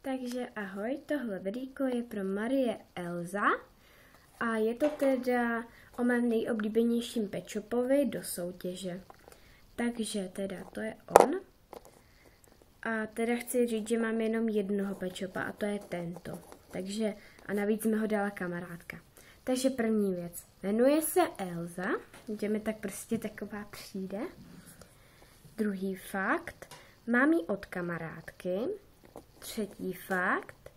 Takže ahoj, tohle videjko je pro Marie Elza a je to teda o mém nejoblíbenějším pet shopovi do soutěže. Takže teda to je on. A teda chci říct, že mám jenom jednoho pet shopa a to je tento. Takže a navíc mi ho dala kamarádka. Takže první věc. Jmenuje se Elza, že mi tak prostě taková přijde. Druhý fakt. Mám ji od kamarádky. Třetí fakt.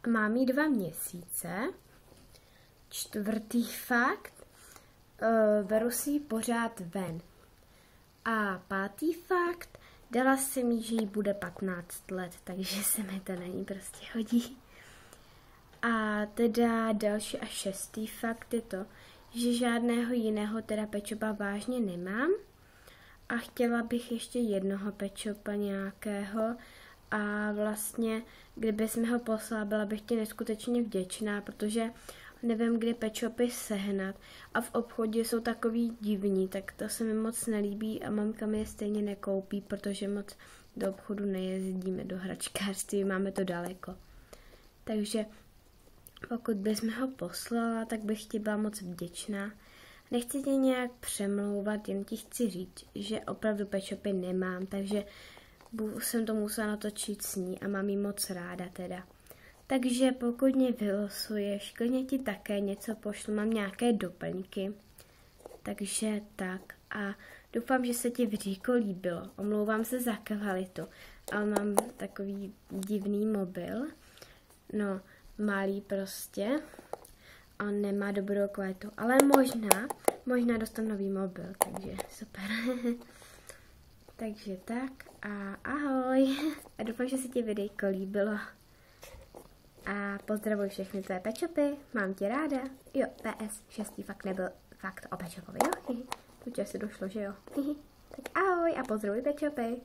Mám ji 2 měsíce. Čtvrtý fakt. Beru si ji pořád ven. A pátý fakt. Dala jsem jí, že jí bude 15 let, takže se mi to na ní prostě hodí. A teda další a 6. fakt je to, že žádného jiného teda pet shopa vážně nemám. A chtěla bych ještě jednoho pet shopa nějakého. A vlastně, kdybys mi ho poslala, byla bych ti neskutečně vděčná, protože nevím, kde pet shopy sehnat. A v obchodě jsou takový divní, tak to se mi moc nelíbí a mamka mi je stejně nekoupí, protože moc do obchodu nejezdíme, do hračkářství, máme to daleko. Takže pokud bys mi ho poslala, tak bych ti byla moc vděčná. Nechci tě nějak přemlouvat, jen ti chci říct, že opravdu pet shopy nemám, takže jsem to musela natočit s ní a mám jí moc ráda teda. Takže pokud mě vylosuješ, klidně ti také něco pošlu, mám nějaké doplňky. Takže tak a doufám, že se ti videjko líbilo. Omlouvám se za kvalitu, ale mám takový divný mobil. No, malý prostě. A nemá dobrou kvalitu, ale možná dostanu nový mobil, takže super. Takže tak a ahoj. A doufám, že se ti videjko líbilo. A pozdravuji všechny tvé pet shopy, mám tě ráda. Jo, PS, 6. fakt nebyl fakt o pet shopovi, jo? To čas se došlo, že jo? Tak ahoj a pozdravuji pet shopy.